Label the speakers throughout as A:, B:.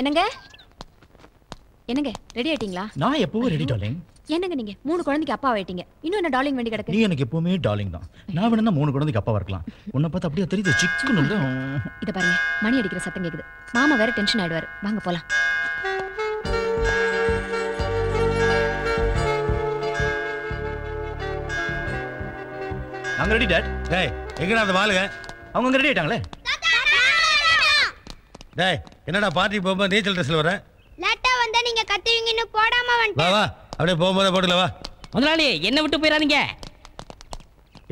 A: என்னங்க என்னங்க ரெடி ஆயிட்டீங்களா?
B: நான் எப்பவும் ரெடி டார்லிங்.
A: என்னங்க நீங்க 3 குழந்தைக்கு அப்பா ஆயிட்டீங்க. இன்னும் என்ன டார்லிங் வேண்டி கிடக்கு?
B: நீ எனக்கு எப்பவுமே டார்லிங் தான். நான் வேணா 3 குழந்தைக்கு அப்பா இருக்கலாம். உன்னை பார்த்தா அப்படியே தெரியுது சிக்குன்னு.
A: இத பாருங்க, மணி அடிக்கிற சத்தம் கேக்குது. மாமா வேற டென்ஷன் ஆயிடுவாரு. வாங்க போலாம்.
B: நாங்க ரெடி டாட்.
C: டேய் எங்கடா அந்த வாளுங்க?
B: அவங்க ரெடி ஆயிட்டாங்களே.
C: டேய் என்னடா பார்ட்டி போகும்போது நீச்சல் ட்ரெஸ்ல வர?
D: லேட்டா வந்தா நீங்க கத்துவீங்கன்னு போடாம
C: வா
D: வந்துட்டேன்.
C: வா அப்படியே போகும்போது போட்டுல வா.
E: முதலாளி என்ன விட்டு போயிடாதீங்க.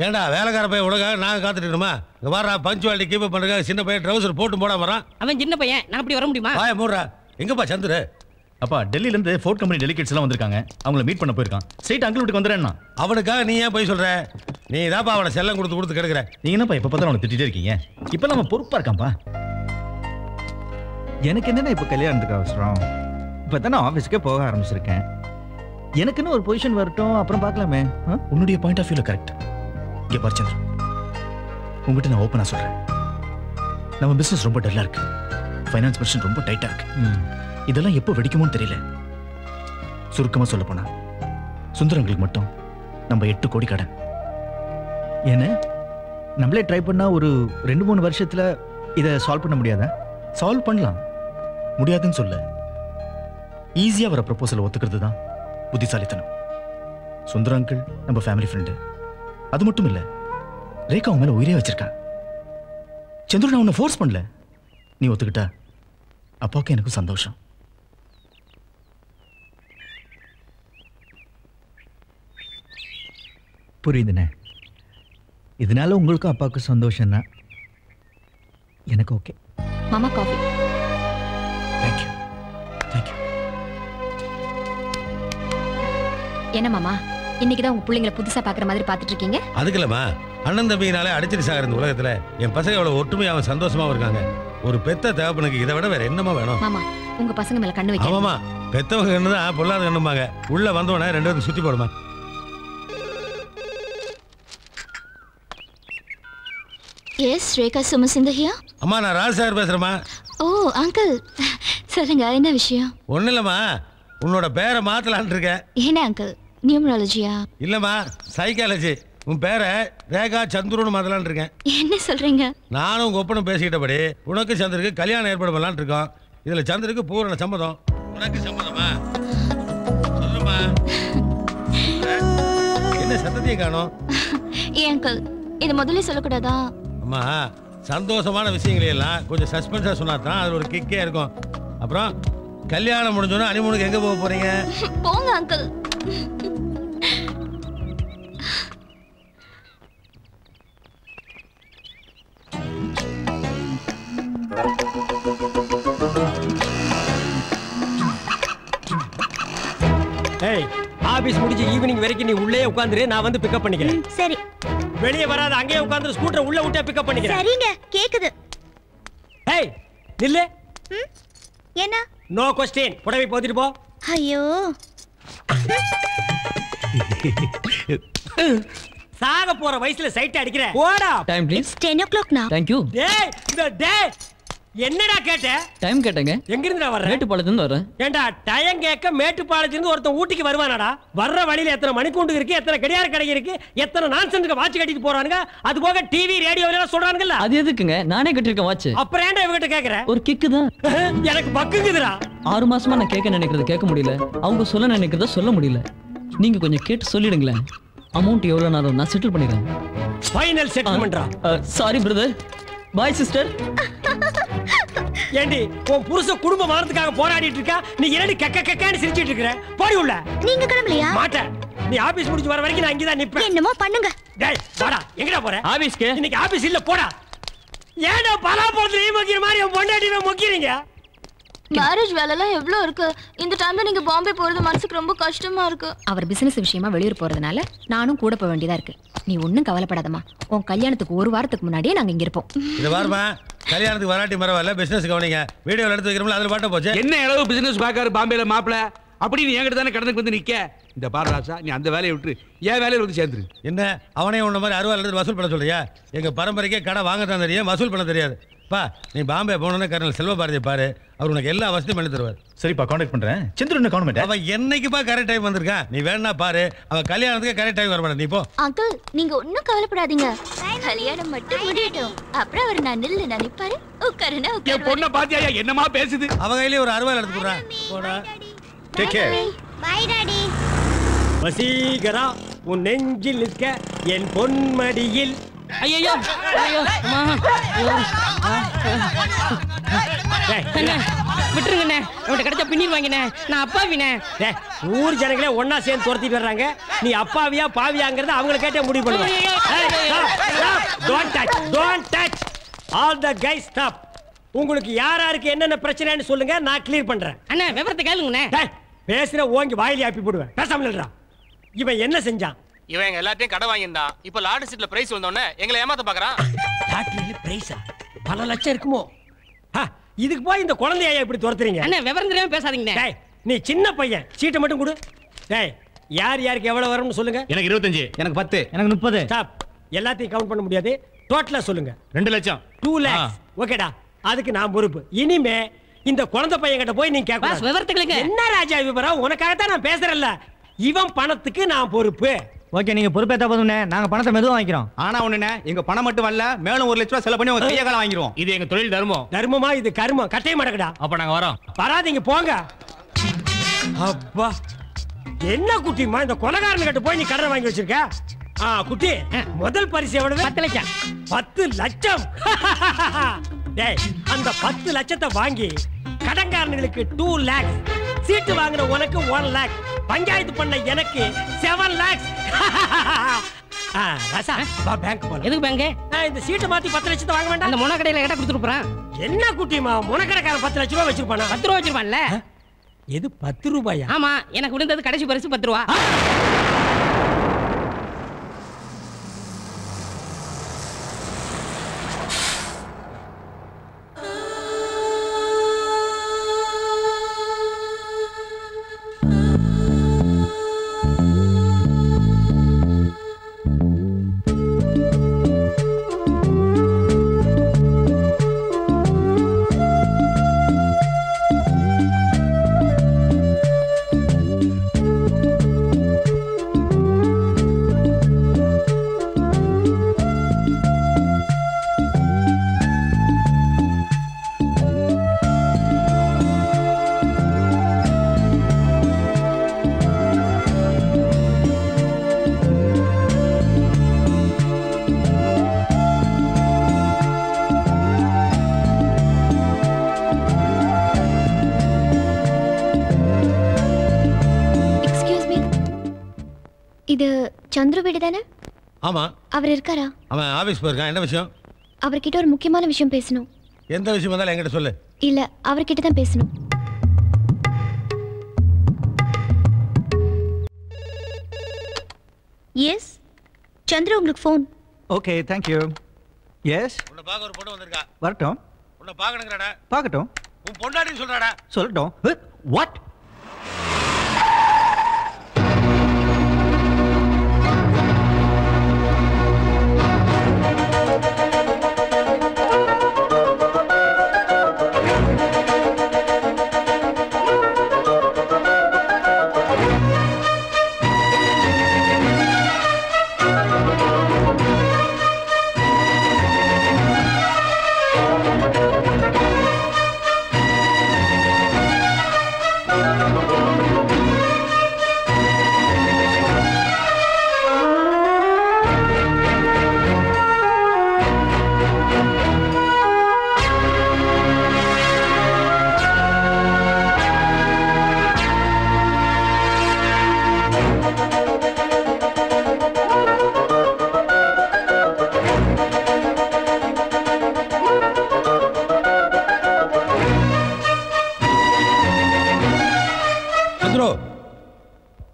C: ஏன்டா வேலைக்கார பையன் உலக நாங்க காத்துட்டு இருக்கணுமா? இங்க வாடா பஞ்சுவாலிட்டி கீப் அப் பண்ணுங்க. சின்ன பையன் ட்ரவுசர் போட்டு போடாம வரான்.
E: அவன் சின்ன பையன், நான் அப்படி வர முடியுமா?
C: வாய மூடுறா. எங்கப்பா சந்துரு?
B: அப்பா டெல்லில இருந்து ஃபோர்ட் கம்பெனி டெலிகேட்ஸ் எல்லாம் வந்திருக்காங்க. அவங்கள மீட் பண்ண போயிருக்கான். ஸ்ட்ரைட் அங்கிள் வீட்டுக்கு வந்துறேன்னா.
C: அவனுக்காக நீ ஏன் போய் சொல்ற? நீ தான்ப்பா அவனை செல்லம் கொடுத்து கிடக்குற.
B: நீங்க என்னப்பா இப்ப பார்த்தா அவனை திட்டிட்டே இருக்கீங்க? இப்ப நம்ம பொறுப்பா இருக்கான்ப்பா.
F: எனக்கு என்னன்னா இப்ப கல்யாணத்துக்கு அவசரம். இப்பதான் நான் ஆபீஸ்க்கே போக ஆரம்பிச்சிருக்கேன். எனக்குன்னு ஒரு பொசிஷன் வரட்டும், அப்புறம் பார்க்கலாமே.
B: உன்னுடைய பாயிண்ட் ஆஃப் வியூல கரெக்ட். இங்க பாரு சந்திர, உங்ககிட்ட நான் ஓப்பனா சொல்றேன். நம்ம பிசினஸ் ரொம்ப டல்லா இருக்கு. ஃபைனான்ஸ் பொசிஷன் ரொம்ப டைட்டா இருக்கு. இதெல்லாம் எப்போ வெடிக்குமோன்னு தெரியல. சுருக்கமா சொல்ல போனா சுந்தரங்களுக்கு மட்டும் நம்ம 8 கோடி கடன்.
F: என்ன நம்மளே ட்ரை பண்ணா ஒரு 2-3 வருஷத்துல இதை சால்வ் பண்ண முடியாதா?
B: சால்வ் பண்ணலாம், முடியாதுன்னு சொல்ல. ஈஸியா வர ப்ரொபோசல் ஒத்துக்கிறது தான் புத்திசாலித்தனம். சுந்தர அங்கிள் நம்ம ஃபேமிலி ஃப்ரெண்டு. அது மட்டும் இல்ல, ரேகா அவன் மேல உயிரே வச்சிருக்கா. சந்திரன் நான் உன்னை ஃபோர்ஸ் பண்ணல. நீ ஒத்துக்கிட்டா அப்பாவுக்கு எனக்கும் சந்தோஷம்.
F: புரியுதுண்ணே. இதனால உங்களுக்கும் அப்பாவுக்கும் சந்தோஷம் தான். எனக்கு ஓகே.
A: மாமா காஃபி.
B: Thank you thank you.
A: என்ன மாமா இன்னைக்கு தான் உங்க பிள்ளைங்களை புதுசா பாக்குற மாதிரி பாத்துட்டு இருக்கீங்க?
C: அதுக்கு இல்லம்மா, அண்ணன் தம்பினாலே அடிச்சிட்டு சாகிற இந்த உலகத்துல என் பசங்க எவ்வளவு ஒற்றுமையாவும் சந்தோஷமாவும் இருக்காங்க. ஒரு பெத்த தகப்பனுக்கு இதை விட வேற என்னமா வேணும்?
A: மாமா உங்க பசங்க மேல கண்ணு வைக்க.
C: ஆமாமா, பெத்தவங்க கண்ணு தான் பொல்லாத கண்ணுமாங்க. உள்ள வந்தோடனே 2 பேருக்கு சுத்தி போடுமா.
D: எஸ் ரேகா சுமசிந்தர் ஹியர்.
C: அம்மா நான் ராஜசாகர் பேசுறேம்மா.
D: ஓ அங்கிள் சொல்லுங்க, என்ன விஷயம்?
C: ஒன்றும் இல்லைம்மா, உன்னோட பேரை மாத்தலான் இருக்கேன்.
D: என்ன அங்கிள், நியூமராலஜியா?
C: இல்லைம்மா சைக்காலஜி. உன் பேரை ரேகா சந்துருன்னு மாத்தலான் இருக்கேன்.
D: என்ன சொல்றீங்க?
C: நானும் உங்க ஒப்பனும் பேசிக்கிட்டபடி உனக்கு சந்திருக்கு கல்யாணம் ஏற்பாடு பண்ணலான் இருக்கோம். இதுல சந்திருக்கு பூரண சம்மதம். உனக்கு சம்மதமா? சொல்லுமா. என்ன சத்தத்தையும் காணோம்?
D: ஏன் அங்கிள் இது முதல்ல சொல்லக்கூடாதா?
C: அம்மா சந்தோஷமான விஷயங்களையெல்லாம் கொஞ்சம் சஸ்பென்ஸாக சொன்னா தான் அது ஒரு கிக்கே இருக்கும். அப்புறம் கல்யாணம் முடிஞ்சோன்னா ஹனிமூனுக்கு எங்கே போக போறீங்க?
D: போங்க அங்கிள்.
E: ஏய் ஆபீஸ் முடிஞ்சு ஈவினிங் வரைக்கும் நீ உள்ளே உட்கார்ந்துரு, நான் வந்து பிக்கப் பண்ணிக்கிறேன்.
D: சரி.
E: வெளியே வராத, அங்கேயே உட்கார்ந்து ஸ்கூட்டர் உள்ள விட்டே பிக்கப் பண்ணிக்கிறேன்.
D: சரிங்க, கேக்குது.
E: ஏய் நில்லு.
D: என்ன?
E: No question. புடவை போத்திட்டு போ.
D: ஐயோ
E: சாக போற வயசுல சைட் அடிக்கிற. போடா.
G: Time please.
D: 10 o'clock now.
G: Thank you.
E: டேய் இந்த டேய் என்னடா கேட்ட?
G: டைம் கேட்டங்க.
E: எங்க இருந்து வர்ற?
G: மேட்டுப்பாளையத்துல இருந்து வரேன்.
E: ஏண்டா டைம் கேட்க மேட்டுப்பாளையத்துல இருந்து ஒருத்தன் ஊட்டிக்கு வருவானாடா? வர்ற வழியில எத்தனை மணிக்கூண்டு இருக்கு, எத்தனை கடியார கடை இருக்கு, எத்தனை நான்சென்ஸ்க்கு வாட்ச் கட்டிட்டு போறானுங்க. அது போக டிவி ரேடியோல எல்லாம் சொல்றானுங்கல்ல.
G: அது எதுக்குங்க? நானே கட்டிருக்கேன் வாட்ச்.
E: அப்புறம் ஏன்டா இவகிட்ட கேக்குற?
G: ஒரு கிக்கு தான்.
E: எனக்கு பக்குங்குதுடா.
G: 6 மாசமா நான் கேட்க நினைக்கிறது கேட்க முடியல, அவங்க சொல்ல நினைக்கிறத சொல்ல முடியல. நீங்க கொஞ்சம் கேட்டு சொல்லிடுங்களேன். அமௌண்ட் எவ்வளவு நான் செட்டில் பண்ணிடுறேன்.
E: ஃபைனல் செட்டில்மென்ட்ரா.
G: Sorry brother. Bye sister.
E: ஏண்டி உன் புருஷ குடும்ப மானத்துக்காக போராடிட்டு இருக்கா, நீ என்னடி கக்க கக்கன்னு சிரிச்சிட்டு இருக்கற? போடி உள்ள.
D: நீங்க கிளம்பலையா?
E: மாட்டேன். நீ ஆபீஸ் முடிஞ்சு வர வரைக்கும் நான் இங்க தான் நிப்பேன்.
D: என்னமோ பண்ணுங்க.
E: டேய் வாடா. எங்கடா போற?
G: ஆபீஸ்க்கு.
E: இன்னைக்கு ஆபீஸ் இல்ல, போடா. ஏன்டா பலாப்பழத்துல நீ மொக்கிற மாதிரி உன் பொண்டாட்டிவே மொக்கிறீங்க?
D: மேரேஜ் வேலைலாம் எவ்வளவு இருக்கு? இந்த டைம்ல நீங்க பாம்பே போறது மனசுக்கு ரொம்ப கஷ்டமா இருக்கு.
A: அவர் பிசினஸ் விஷயமா வெளியூர் போறதுனால நானும் கூட போக வேண்டியதா இருக்கு. நீ ஒன்னும் கவலைப்படாதம்மா. உன் கல்யாணத்துக்கு 1 வாரத்துக்கு முன்னாடியே நாங்க இங்க இருப்போம்.
C: இது பாருமா, கல்யாணத்துக்கு வராட்டி பரவாயில்ல, பிசினஸ் கவனிங்க. வீடியோல எடுத்து வைக்கிறோம்ல, அதுல பாட்ட போச்சு.
H: என்ன அளவு பிசினஸ் பாக்காரு பாம்பேல மாப்ள? அப்படி நீ என்கிட்ட தானே கடனுக்கு வந்து நிக்க. இந்த பாரு ராசா, நீ அந்த வேலையை விட்டு என் வேலையில வந்து சேர்ந்துரு.
C: என்ன அவனே உன்ன மாதிரி அறுவாள் எடுத்து வசூல் பண்ண சொல்றியா? எங்க பரம்பரைக்கே கடை வாங்க தான் தெரியும், வசூல் பண்ண தெரியாது. பா நீ பாம்பே போனோன்னு கர்னல் செல்வபாரதி பாரு, அவர் உனக்கு எல்லா வசதியும் பண்ணி தருவார்.
B: சரிப்பா, கான்டாக்ட் பண்றேன். சந்திர என்ன காணோம்?
C: அவன் என்னைக்குப்பா கரெக்ட் டைம் வந்திருக்கான்? நீ வேணா பாரு, அவன் கல்யாணத்துக்கு கரெக்ட் டைம் வர மாட்டேன். நீ போ.
D: அங்கிள் நீங்க ஒன்னும் கவலைப்படாதீங்க, கல்யாணம் மட்டும் முடியட்டும், அப்புறம் அவர் நான் நில்லு நினைப்பாரு. உட்காருனா
H: என் பொண்ணை பாத்தியா என்னமா பேசுது?
C: அவ கையிலேயே ஒரு அறுவாள் எடுத்து போடுறான். போடா.
B: Take care.
D: Bye daddy.
E: Vaseegara உன் நெஞ்சில் நிற்க என் பொன்மடியில்.
G: ஐயோ ஐயோ அம்மா விட்டுருங்கண்ணே, அவன்கிட்ட கிடைச்சா பின்னிர் வாங்கினே, நான் அப்பாவினே.
E: ஊர் ஜனங்களே ஒன்னா சேர்ந்து துரத்திட்டு வர்றாங்க, நீ அப்பாவியா பாவியாங்கிறத அவங்கள கேட்டே முடிவு பண்ணுவாங்க. All the guys stop. உங்களுக்கு யாராருக்கு என்னென்ன பிரச்சனைன்னு சொல்லுங்க, நான் கிளியர் பண்றேன்.
G: அண்ணா விவரத்தை கேளுங்கண்ணே.
E: பேசுற ஓங்கி வாயிலி ஆப்பி போடுவேன். பேசாம இல்லடா. இவன் என்ன செஞ்சான்?
I: இவன் எங்க எல்லாத்தையும் கடை வாங்கியிருந்தான். இப்ப லாட்டரி சீட்ல பிரைஸ் வந்தோடனே எங்களை ஏமாத்த பாக்குறான்.
E: லாட்டரியில பிரைஸா? பல லட்சம் இருக்குமோ? இதுக்கு போய் இந்த குழந்தைய இப்படி துரத்துறீங்க?
G: அண்ணா விவரம் தெரியாம பேசாதீங்க.
E: டேய் நீ சின்ன பையன், சீட்டை மட்டும் கொடு. டேய் யார் யாருக்கு எவ்வளவு வரும்னு சொல்லுங்க.
F: எனக்கு 25, எனக்கு 10, எனக்கு 30.
E: ஸ்டாப். எல்லாத்தையும் கவுண்ட் பண்ண முடியாது, டோட்டலா சொல்லுங்க.
F: 2 லட்சம்.
E: 2 lakhs. ஓகேடா, அதுக்கு நான் பொறுப்பு. இனிமே இந்த குழந்தை பையன் கிட்ட போய் நீங்க கேட்க.
G: விவரத்துக்கு
E: என்ன ராஜா விவரம்? உனக்காக தான் நான் பேசுறேன்ல. இவன் பணத்துக்கு நான் பொறுப்பு.
J: ஓகே, நீங்க பொறுப்பேத்தா போதும்ண்ணே, நாங்க பணத்தை மெதுவா வாங்கிக்கிறோம்.
F: ஆனா ஒண்ணுண்ணே, எங்க பணம் மட்டும் வரல, மேலும் 1 லட்சம் ரூபாய் செலவு பண்ணி உங்க கையை காலம் வாங்கிடுவோம்.
I: இது எங்க தொழில் தர்மம்.
E: தர்மமா? இது கர்மம். கட்டைய மாட்டக்கடா.
I: அப்ப நாங்க வரோம்.
E: வராதீங்க போங்க. அப்பா என்ன குட்டிமா, இந்த கொலைகாரன் கிட்ட போய் நீ கடன் வாங்கி வச்சிருக்க? குட்டி, முதல் பரிசு எவ்வளவு?
G: 10 லட்சம்.
E: 10 லட்சம். டேய் அந்த 10 லட்சத்தை வாங்கி கடன்காரங்களுக்கு 2 lakhs, சீட்டு வாங்குற உனக்கு 1 lakh, பஞ்சாயத்து பண்ண எனக்கு 7 lakhs. ராசா வா பேங்க் போலாம்.
G: எதுக்கு பேங்க்?
E: இந்த சீட்டை மாத்தி 10 லட்சத்தை வாங்க வேண்டாம்?
G: அந்த மொன கடையில கேட்டா கொடுத்துட்டு போறேன்.
E: என்ன குட்டிமா, முனக்கடைக்காரன் 10 லட்சம் ரூபாய் வச்சிருப்பானா?
G: 10 ரூபா வச்சிருப்பான்ல.
E: எது 10 ரூபாயா?
G: ஆமா, எனக்கு விழுந்தது கடைசி பரிசு 10 ரூபா.
D: இது சந்துரு வீடு தானே?
C: ஆமா.
D: அவர் இருக்காரா?
C: அவன் ஆபீஸ் போயிருக்கான். என்ன விஷயம்?
D: அவர்கிட்ட ஒரு முக்கியமான விஷயம் பேசணும்.
C: எந்த விஷயம் வந்தாலும் என்கிட்ட சொல்லு.
D: இல்ல, அவர்கிட்ட தான் பேசணும். எஸ் சந்துரு, உங்களுக்கு phone.
F: Okay, thank you. Yes.
C: உன்னை பார்க்க ஒரு பொண்ணு வந்திருக்கா.
F: வரட்டும்.
C: உன்னை பார்க்கணுங்கறாடா.
F: பார்க்கட்டும்.
C: உன் பொண்டாட்டின்னு சொல்றாடா.
F: சொல்லட்டும். வாட்?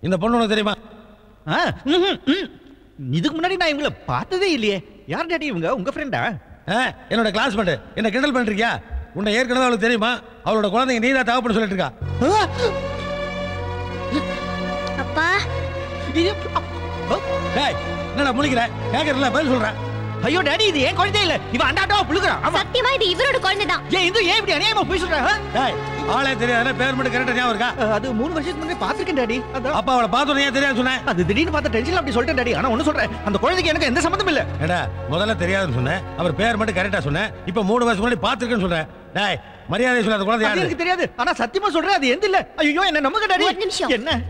C: இந்த பொண்ணு உனக்கு தெரியுமா?
F: இதுக்கு முன்னாடி நான் இவங்கள பார்த்ததே இல்லையே. யார் டாடி இவங்க? உங்க ஃப்ரெண்டா?
C: என்னோட கிளாஸ்மேட். என்ன கிண்டல் பண்ணிருக்கியா? உன்னை ஏற்கனவே அவளுக்கு தெரியுமா? அவளோட குழந்தைங்க நீ தான் தகப்பன்னு சொல்லிட்டு இருக்கா.
D: அப்பா
C: டேய் என்னடா முழிக்கிற கேக்குறல பதில் சொல்றேன்.
F: ஐயோ டாடி இது ஏன் குழந்தை இல்ல இவன் அண்டாட்டோ புளுக்குறான்.
D: சத்தியமா இது இவரோட குழந்தை தான்.
F: ஏன் இது ஏன் இப்படி அநியாயமா போய் சொல்ற?
C: டேய் ஆளே தெரியாத பேர் மட்டும் கரெக்ட்டா ஞாபகம் இருக்கா?
F: அது 3 வருஷத்துக்கு முன்னாடி பாத்துர்க்கேன் டாடி.
C: அப்பா அவளை பார்த்தோனே ஏன் தெரியாது சொன்னேன்?
F: அது திடீர்னு பார்த்த டென்ஷன்ல அப்படி சொல்லிட்டேன் டாடி. ஆனா ஒண்ணு சொல்றேன், அந்த குழந்தைக்கு எனக்கு எந்த சம்பந்தமும் இல்ல.
C: ஏடா முதல்ல தெரியாதுன்னு சொன்னேன், அவர் பேர் மட்டும் கரெக்ட்டா சொன்னேன். இப்போ 3 வருஷம் முன்னாடி பாத்துர்க்கேன்னு சொல்றேன். டேய் மரியாதை சொல்லாத குழந்தை யாரு?
F: எனக்கு தெரியாது. ஆனா சத்தியமா சொல்றேன் அது எந்த இல்ல. ஐயோ என்ன நம்புங்க டாடி.
D: ஒரு நிமிஷம்.
F: என்ன?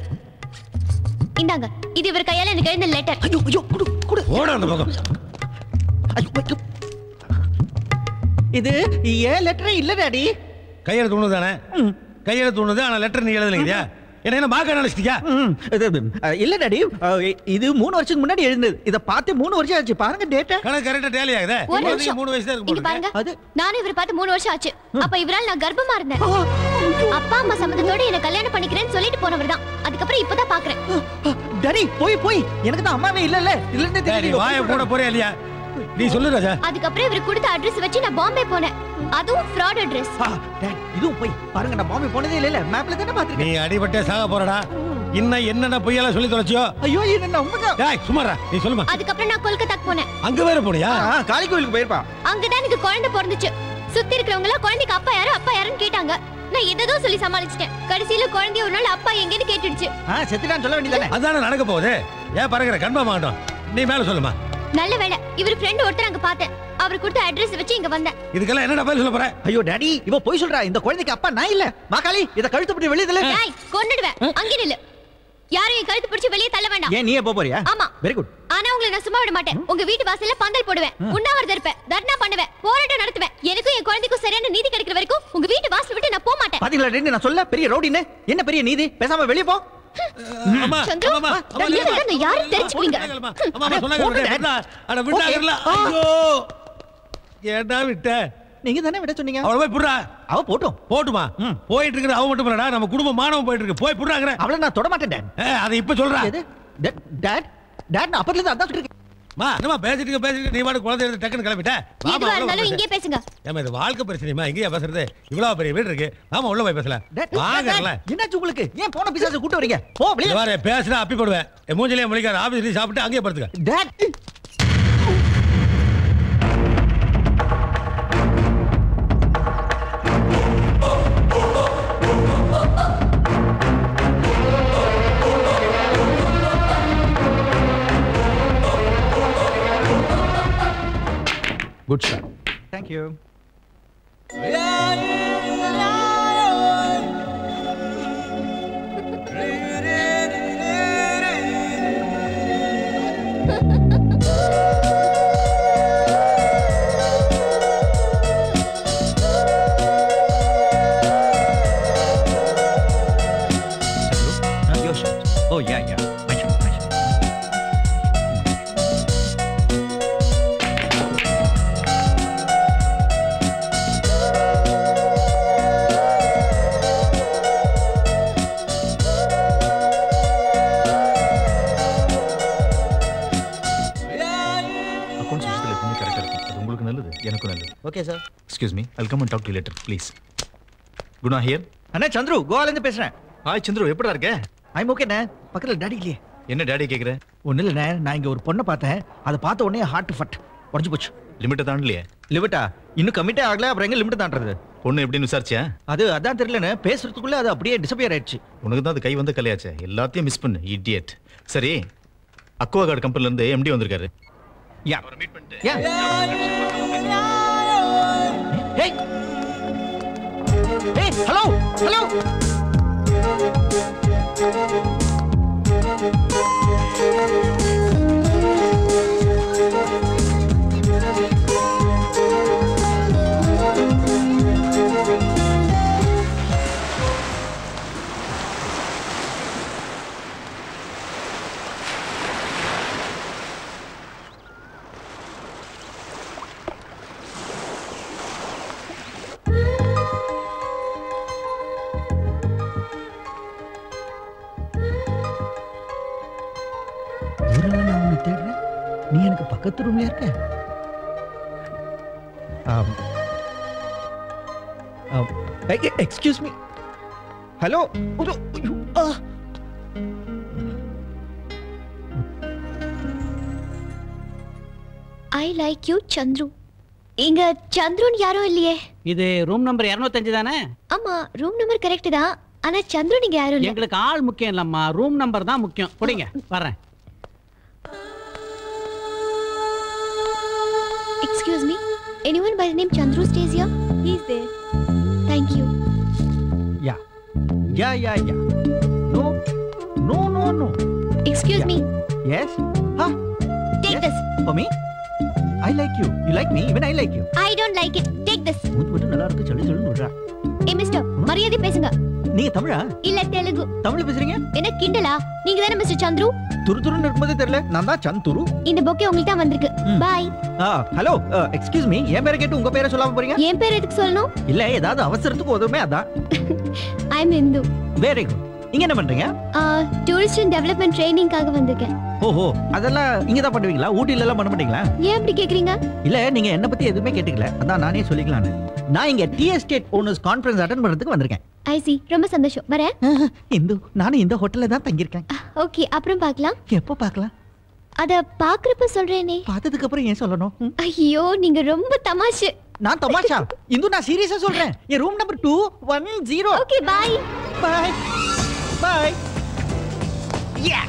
D: இந்தாங்க இது இவர் கையால எனக்கு எழுந்த லெட்டர்.
F: ஐயோ ஐயோ குடு குடு.
C: ஓட அந்த பக்கம்.
F: ஐயோ இது ஏன் லெட்டரே இல்ல டாடி.
C: கையெழுத்து ஒண்ணு தானே? கையெழுத்து ஒண்ணு தான், ஆனா லெட்டர் நீ எழுதலைங்கயா? என்ன மாக்க நினைச்சிட்டியா?
F: இல்ல டாடி, இது 3 வருஷத்துக்கு முன்னாடி எழுந்தது. இத பார்த்து 3 வருஷம் ஆச்சு. பாருங்க டேட்டா.
C: கணக்கு கரெக்ட்டா டேலி ஆகுதே.
D: ஒரு நிமிஷம்.
C: 3 வயசு தான்
D: இங்க பாருங்க.
C: இருக்கு.
D: நானும் இவரை பார்த்து 3 வருஷம் ஆச்சு. அப்ப இவரால் நான் கர்ப்பமா இருந்தேன். அப்பா அம்மா சம்மதத்தோட என்ன கல்யாணம் பண்ணிக்கிறேன்னு சொல்லிட்டு போனவர் தான். அதுக்கப்புறம் இப்பதான் பாக்குறேன்.
F: டாடி போய் எனக்கு தான் அம்மாவே இல்லல்ல. இல்லன்னு
C: டேய்
F: தெரியும்.
C: வாயை போட போறியா இல்லையா? நீ சொல்லு ராஜா.
D: அதுக்கப்புறம் இவர் கொடுத்த அட்ரஸ் வச்சு நான் பாம்பே போனேன். அதுவும் ஃப்ராட் அட்ரஸ்.
F: டாடி இதுவும் போய் பாருங்க, நான் பாம்பே போனதே இல்ல. மேப்ல தான
C: நீ
F: பாத்துர்க்கேன்.
C: அடிபட்டே சாக போறடா. இன்ன என்னென்ன பொய்யெல்லாம் சொல்லி தொலைச்சியோ?
F: ஐயோ என்ன நம்புங்க.
C: டேய் சும்மாடா நீ சொல்லுமா.
D: அதுக்கப்புறம் நான் கொல்கத்தாக்கு போனேன்.
C: அங்க வேற போனியா?
F: காளி கோயிலுக்கு போயிருப்பா.
D: அங்கதான் எனக்கு குழந்தை பிறந்துச்சு. சுத்தி இருக்கிறவங்க எல்லாம் குழந்தைக்கு அப்பா யாருன்னு கேட்டாங்க. நான் எதோ சொல்லி சமாளிச்சிட்டேன். கடைசியில குழந்தைய ஒரு நாள் அப்பா எங்கன்னு கேட்டுடுச்சு.
F: செத்துட்டான்னு சொல்ல வேண்டியதானே?
C: அதானே நடக்க போகுது. ஏன் பறக்குற கன்ஃபார்ம் ஆகட்டும். நீ மேல சொல்லுமா.
D: நல்ல வேளை இவர் ஃப்ரெண்ட் ஒருத்தர் அங்க பார்த்தேன். அவர் கொடுத்த அட்ரஸ் வச்சு இங்க வந்தேன்.
C: இதுக்கெல்லாம் என்னடா பதில் சொல்ல போற?
F: ஐயோ டாடி இவ போய் சொல்றா. இந்த குழந்தைக்கு அப்பா நான் இல்ல. மாகாளி இத கழுத்து பிடி வெளிய தள்ள.
D: டேய் கொன்னுடுவேன். அங்க நில்லு. யாரையும் கழுத்து பிடிச்சு வெளிய தள்ள வேண்டாம்.
F: ஏன் நீயே போறியா?
D: ஆமா.
F: Very good.
D: ஆனா உங்களை நான் சும்மா விட மாட்டேன். உங்க வீட்டு வாசல்ல பந்தல் போடுவேன். உண்ணாவிரதம் இருப்பேன். தர்ணா பண்ணுவேன். போராட்டம் நடத்துவேன். எனக்கும் என் குழந்தைக்கும் சரியான நீதி கிடைக்கிற வரைக்கும் உங்க வீட்டு வாசல் விட்டு நான் போக மாட்டேன்.
F: பாத்தீங்களா ரெண்டு நான் சொல்ல பெரிய ரவுடின்னு. என்ன பெரிய நீதி? பேசாம வெளிய போ.
C: அம்மா
D: சந்திரு,
C: அம்மா
D: நான் யாரு தெரிஞ்சுப்பீங்க.
C: அம்மா சொன்னாங்க விடா. அட விடாங்கறல. ஐயோ ஏடா விட்ட?
F: நீங்க தானே விட சொன்னீங்க.
C: அவள போய் புடுறா.
F: அவ போட்டுமா.
C: போயிட்டு இருக்கிற அவ மட்டும் இல்லடா, நம்ம குடும்பம் மானவம் போயிட்டு இருக்கு. போய் புடுறாங்கற.
F: அவள நான் தொட மாட்டேன் டாட்.
C: அத இப்ப சொல்றா.
F: டாட் நான் அப்பத்துல இருந்து அதான் சொல்றேன்.
C: மா நம்ம பேசிட்டு நீ பாட்டு குழந்தை எடுத்து டக்குன்னு கிளம்பிட்ட.
D: எதுவா இருந்தாலும் இங்கே பேசுங்க.
C: ஏமா இது வாழ்க்கை பிரச்சனைமா, இங்கேயா பேசுறது? இவ்வளவு பெரிய வீடு இருக்கு. நாம உள்ள போய் பேசலாம். வாங்கறல.
F: என்னாச்சு உங்களுக்கு? ஏன் போன பிசாசு கூட்டி வரீங்க? போ வெளிய.
C: வேற பேசுறா அப்பி போடுவேன். மூஞ்சிலே முழிக்காத. ஆபீஸ்ல சாப்பிட்டு அங்கேயே படுத்துக்க.
F: Dad
C: good shot.
F: Thank you.
B: Your shot. Oh yeah. My shot.
F: Okay sir.
B: Excuse me. I'll come and talk to you later, please. Guna here.
F: அண்ணா சந்துரு கோவால இருந்து பேசுறேன்.
B: ஹாய் சந்திரு, எப்படிடா இருக்க?
F: ஐம் ஓகேண்ணே. பக்கத்துல டாடி இல்லையே.
B: என்ன டாடி கேக்குற?
F: ஒன்றும் இல்லைண்ணே, நான் இங்கே ஒரு பொண்ணை பார்த்தேன். அதை பார்த்த உடனே ஹார்ட் ஃபட் உடஞ்சு போச்சு.
B: லிமிட்டை தாண்டலையே?
F: லிமிட்டா இன்னும் கமிட்டே ஆகல, அப்புறம் எங்க லிமிட் தாண்டது?
B: பொண்ணு எப்படின்னு விசாரிச்சியா?
F: அதான் தெரியலன்னு பேசுறதுக்குள்ள அது அப்படியே டிசப்பியர் ஆயிடுச்சு.
B: உனக்கு தான் அது கை வந்து கலையாச்சே, எல்லாத்தையும் மிஸ் பண்ணு இடியட். சரி, அக்வா கார்டு கம்பெனில இருந்து எம்டி வந்திருக்காரு.
F: யா அவரை மீட் பண்ணிட்டு. யா ஹே ஹலோ ஹலோ. நீ எனக்கு பக்கத்து ரூம்ல இருக்க. Excuse me. Hello.
D: Like you Chandru. இங்க சந்துருன்னு யாரும் இல்லையே.
K: இது ரூம் நம்பர் 205 தானே?
D: ஆமா, ரூம் நம்பர் கரெக்ட் தான். ஆனா சந்துரு நீங்க யாரும் இல்ல.
K: எங்களுக்கு ஆள் முக்கியம் இல்லம்மா, ரூம் நம்பர் தான் முக்கியம். கொடுங்க, வரேன்.
D: Excuse me, anyone by the name Chandru stays here? He is there. Thank you.
F: Yeah. No.
D: Excuse me.
F: Yes.
D: Take this.
F: For me? I like you. You like me? Even I like you.
D: I don't like it. Take this.
F: மூத்து நல்லா இருக்கு சொல்லி விடுறா.
D: Hey mister, மரியாதை பேசுங்க.
F: நீங்க தமிழா?
D: இல்ல தெலுங்கு.
F: தமிழ் பேசுறீங்க?
D: என்ன கிண்டலா? நீங்க தானே மிஸ்டர் சந்துரு?
F: துருதுருன்னு இருக்கும்போதே தெரியல. நான் தான் சந்துரு.
D: இந்த பொக்கே உங்களுக்கு தான் வந்திருக்கு. பை.
F: Hello, excuse me. என் பேரை கேட்டு உங்க பேரை சொல்லாம போறீங்க?
D: என் பேர் எதுக்கு சொல்லணும்?
F: இல்ல, ஏதாவது அவசரத்துக்கு உதவுமே அதான்.
D: I am Hindu.
F: Very good. நீங்க என்ன பண்றீங்க?
D: டூரிஸ்ட் அண்ட் டெவலப்மென்ட் ட்ரைனிங்காக வந்திருக்கேன்.
F: ஓஹோ, அதெல்லாம் இங்க தான் பண்ணுவீங்களா? ஊட்டில எல்லாம் பண்ண மாட்டீங்களா?
D: ஏன் அப்படி கேக்குறீங்க?
F: இல்ல, நீங்க என்ன பத்தி எதுவுமே கேட்டுக்கல. அதான் நானே சொல்லிக்கலாம்னு. நான் இங்க tea estate owners conference attend பண்றதுக்கு வந்திருக்கேன்.
D: ஐ சி, ரொம்ப சந்தோஷம். வரேன்.
F: இந்து, நானும் இந்த ஹோட்டல்ல தான் தங்கி இருக்கேன்.
D: ஓகே, அப்புறம் பார்க்கலாம்.
F: எப்போ பார்க்கலாம்?
D: அத பாக்குறப்ப சொல்றேனே.
F: பார்த்ததுக்கு அப்புறம் ஏன் சொல்லணும்?
D: ஐயோ, நீங்க ரொம்ப தமாஷு.
F: நான் தமாஷா? இந்து, நான் சீரியஸா சொல்றேன். என் room number 210.
D: Okay, bye.
F: Bye. யா.